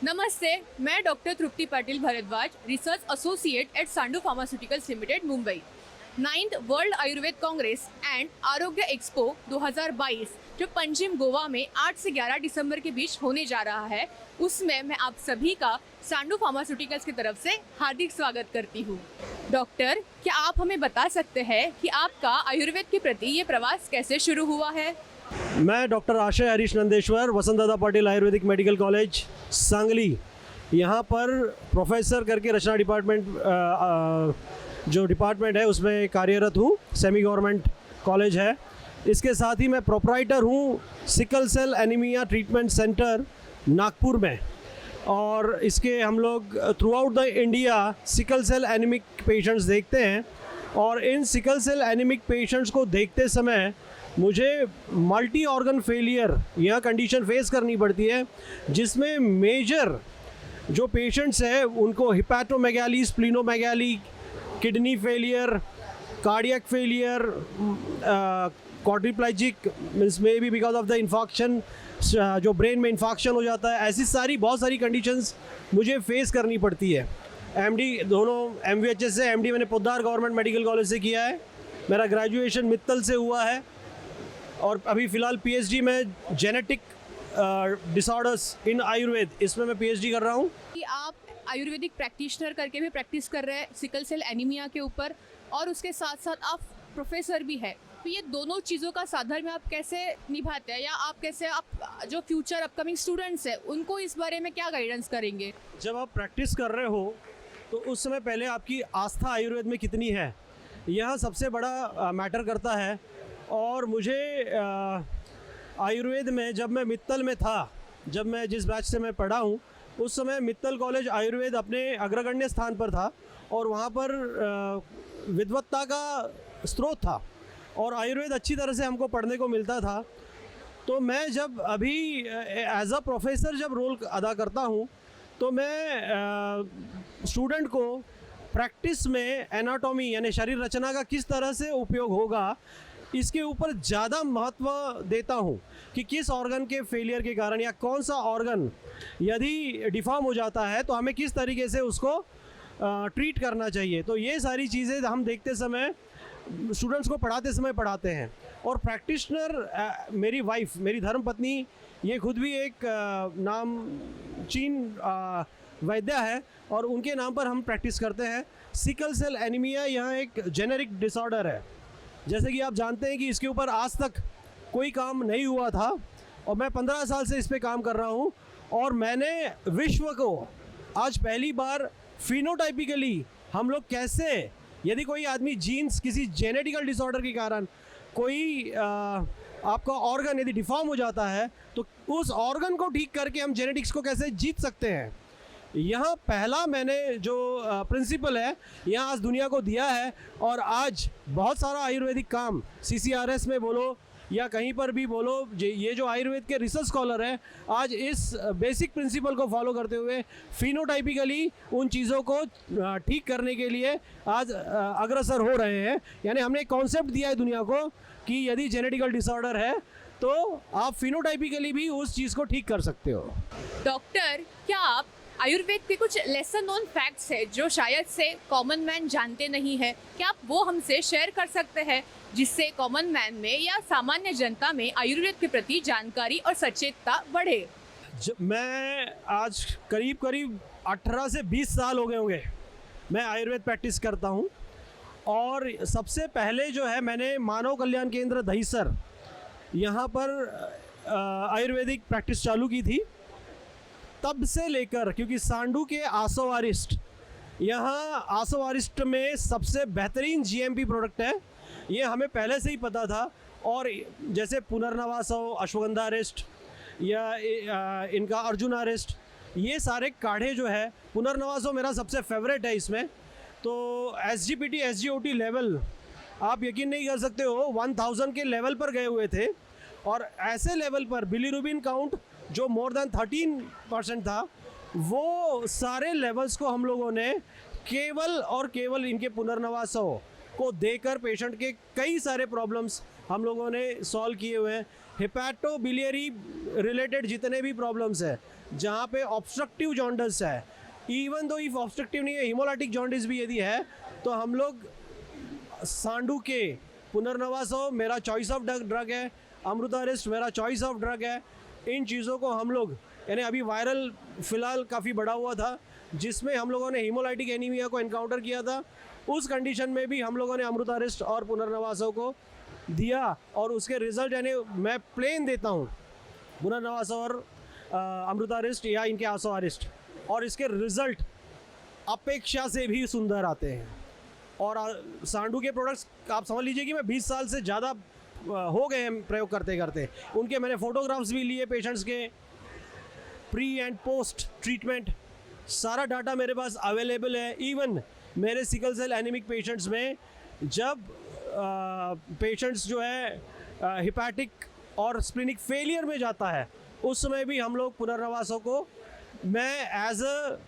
नमस्ते, मैं doctor Tripti Patil Bhardwaj, research associate at Sandu pharmaceuticals limited, Mumbai. 9th world Ayurveda congress and Arogya expo 2022 जो पंजिम गोवा में 8 से 11 दिसंबर के बीच होने जा रहा है, उसमें मैं आप सभी का सांडू फार्मास्यूटिकल्स की तरफ से हार्दिक स्वागत करती हूँ। डॉक्टर, क्या आप हमें बता सकते हैं कि आपका आयुर्वेद के प्रति ये प्रवास कैसे शुरू हुआ है? मैं डॉक्टर आशय हरीश नंदेश्वर, वसंतदादा पाटिल आयुर्वेदिक मेडिकल कॉलेज सांगली, यहाँ पर प्रोफेसर करके रचना डिपार्टमेंट जो डिपार्टमेंट है उसमें कार्यरत हूँ। सेमी गवर्नमेंट कॉलेज है। इसके साथ ही मैं प्रोप्राइटर हूँ sickle cell anaemia treatment centre Nagpur में, और इसके हम लोग throughout the India sickle cell anaemic patients देखते हैं। और इन सिकल सेल एनीमिक पेशेंट्स को देखते समय मुझे मल्टी ऑर्गन फेलियर यह कंडीशन फेस करनी पड़ती है, जिसमें मेजर जो पेशेंट्स हैं उनको hepatomegaly, splenomegaly, kidney failure, cardiac failure, quadriplegic means maybe because of the infection, जो ब्रेन में इन्फेक्शन हो जाता है, ऐसी बहुत सारी कंडीशंस मुझे फेस करनी पड़ती है। एमडी दोनों MVHS से, एमडी मैंने पोद्दार गवर्नमेंट मेडिकल कॉलेज से किया है। मेरा ग्रेजुएशन मित्तल से हुआ है, और अभी फ़िलहाल PhD में जेनेटिक डिसऑर्डर्स इन आयुर्वेद, इसमें मैं PhD कर रहा हूँ। कि आप आयुर्वेदिक प्रैक्टिशनर करके भी प्रैक्टिस कर रहे हैं सिकल सेल एनीमिया के ऊपर, और उसके साथ साथ आप प्रोफेसर भी है। तो ये दोनों चीज़ों का साधन में आप कैसे निभाते हैं, या आप कैसे, आप जो फ्यूचर अपकमिंग स्टूडेंट्स हैं उनको इस बारे में क्या गाइडेंस करेंगे? जब आप प्रैक्टिस कर रहे हो तो उस समय पहले आपकी आस्था आयुर्वेद में कितनी है, यह सबसे बड़ा मैटर करता है। और मुझे आयुर्वेद में जब मैं मित्तल में था, जब मैं जिस बैच से मैं पढ़ा हूँ, उस समय मित्तल कॉलेज आयुर्वेद अपने अग्रगण्य स्थान पर था, और वहाँ पर विद्वत्ता का स्रोत था, और आयुर्वेद अच्छी तरह से हमको पढ़ने को मिलता था। तो मैं जब अभी एज अ प्रोफेसर जब रोल अदा करता हूँ, तो मैं स्टूडेंट को प्रैक्टिस में एनाटॉमी यानी शरीर रचना का किस तरह से उपयोग होगा, इसके ऊपर ज़्यादा महत्व देता हूँ कि किस ऑर्गन के फेलियर के कारण या कौन सा ऑर्गन यदि डिफॉर्म हो जाता है तो हमें किस तरीके से उसको ट्रीट करना चाहिए। तो ये सारी चीज़ें हम देखते समय स्टूडेंट्स को पढ़ाते समय पढ़ाते हैं। और प्रैक्टिशनर मेरी वाइफ, मेरी धर्मपत्नी, ये खुद भी एक नाम चीन वैद्य है, और उनके नाम पर हम प्रैक्टिस करते हैं। सिकल सेल एनीमिया यह एक जेनेरिक डिसऑर्डर है। जैसे कि आप जानते हैं कि इसके ऊपर आज तक कोई काम नहीं हुआ था, और मैं 15 साल से इस पे काम कर रहा हूँ, और मैंने विश्व को आज पहली बार फिनोटाइपिकली हम लोग कैसे, यदि कोई आदमी जीन्स किसी जेनेटिकल डिसऑर्डर के कारण कोई आपका ऑर्गन यदि डिफॉर्म हो जाता है, तो उस ऑर्गन को ठीक करके हम जेनेटिक्स को कैसे जीत सकते हैं, यहाँ पहला मैंने जो प्रिंसिपल है यहाँ आज दुनिया को दिया है। और आज बहुत सारा आयुर्वेदिक काम CCRS में बोलो या कहीं पर भी बोलो, ये जो आयुर्वेद के रिसर्च स्कॉलर हैं आज इस बेसिक प्रिंसिपल को फॉलो करते हुए फिनोटाइपिकली उन चीज़ों को ठीक करने के लिए आज अग्रसर हो रहे हैं। यानी हमने एक कॉन्सेप्ट दिया है दुनिया को कि यदि जेनेटिकल डिसऑर्डर है तो आप फिनोटाइपिकली भी उस चीज़ को ठीक कर सकते हो। डॉक्टर, क्या आप आयुर्वेद के कुछ लेसन नोन फैक्ट्स है जो शायद से कॉमन मैन जानते नहीं है, क्या आप वो हमसे शेयर कर सकते हैं, जिससे कॉमन मैन में या सामान्य जनता में आयुर्वेद के प्रति जानकारी और सचेतता बढ़े? मैं आज करीब 18 से 20 साल हो गए होंगे मैं आयुर्वेद प्रैक्टिस करता हूँ। और सबसे पहले जो है मैंने मानव कल्याण केंद्र दहीसर यहाँ पर आयुर्वेदिक प्रैक्टिस चालू की थी। तब से लेकर, क्योंकि सांडू के आसोवारिस्ट, यहाँ आसोवारिस्ट में सबसे बेहतरीन GMP प्रोडक्ट है, ये हमें पहले से ही पता था। और जैसे पुनर्नवास हो, अश्वगंधा अरेस्ट या इनका अर्जुन अरेस्ट, ये सारे काढ़े जो है, पुनर्नवास हो मेरा सबसे फेवरेट है इसमें। तो SGPT SGOT लेवल आप यकीन नहीं कर सकते हो, 1000 के लेवल पर गए हुए थे। और ऐसे लेवल पर बिलीरुबिन काउंट जो मोर देन 13% था, वो सारे लेवल्स को हम लोगों ने केवल और केवल इनके पुनर्नवासों को देकर पेशेंट के कई सारे प्रॉब्लम्स हम लोगों ने सॉल्व किए हुए हैं। हिपैटोबिलियरी रिलेटेड जितने भी प्रॉब्लम्स हैं जहाँ पे ऑब्स्ट्रक्टिव जॉन्डिस है, इवन दो इफ ऑब्स्ट्रक्टिव नहीं है, हिमोलाइटिक जॉन्डिस भी यदि है, तो हम लोग सांडू के पुनर्नवासो मेरा चॉइस ऑफ ड्रग है, अमृतारिस्ट मेरा चॉइस ऑफ ड्रग है। इन चीज़ों को हम लोग, यानी अभी वायरल फिलहाल काफ़ी बढ़ा हुआ था जिसमें हम लोगों ने हीमोलाइटिक एनीमिया को एनकाउंटर किया था, उस कंडीशन में भी हम लोगों ने अमृतारिस्ट और पुनर्नवासो को दिया और उसके रिजल्ट, यानी मैं प्लेन देता हूँ पुनर्नवासो और अमृतारिस्ट या इनके आसोआरिस्ट, और इसके रिजल्ट अपेक्षा से भी सुंदर आते हैं। और सांडू के प्रोडक्ट्स आप समझ लीजिए कि मैं 20 साल से ज़्यादा हो गए हैं प्रयोग करते करते। उनके मैंने फ़ोटोग्राफ्स भी लिए पेशेंट्स के, प्री एंड पोस्ट ट्रीटमेंट सारा डाटा मेरे पास अवेलेबल है। इवन मेरे सिकल सेल एनीमिक पेशेंट्स में जब पेशेंट्स जो है हिपैटिक और स्प्लिनिक फेलियर में जाता है, उस समय भी हम लोग पुनर्नवासों को मैं as a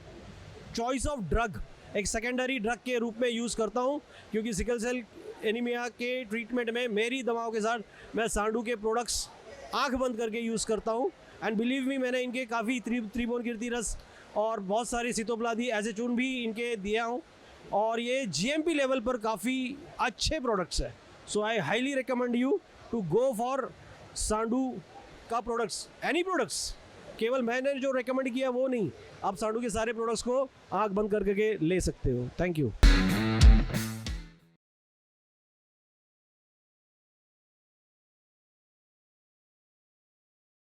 choice of drug, एक सेकेंडरी ड्रग के रूप में यूज़ करता हूँ, क्योंकि सिकल सेल एनीमिया के ट्रीटमेंट में मेरी दवाओं के साथ मैं सांडू के प्रोडक्ट्स आंख बंद करके यूज़ करता हूँ। एंड बिलीव मी, मैंने इनके काफ़ी त्रिभुवन कीर्ति रस और बहुत सारी सीतोपलादी ऐसे चूर्ण भी इनके दिया हूँ, और ये GMP लेवल पर काफ़ी अच्छे प्रोडक्ट्स है। So I highly recommend you to go for Sandu का प्रोडक्ट्स, एनी प्रोडक्ट्स। केवल मैंने जो रेकमेंड किया वो नहीं, आप सांडू के सारे प्रोडक्ट्स को आंख बंद करके ले सकते हो। Thank you.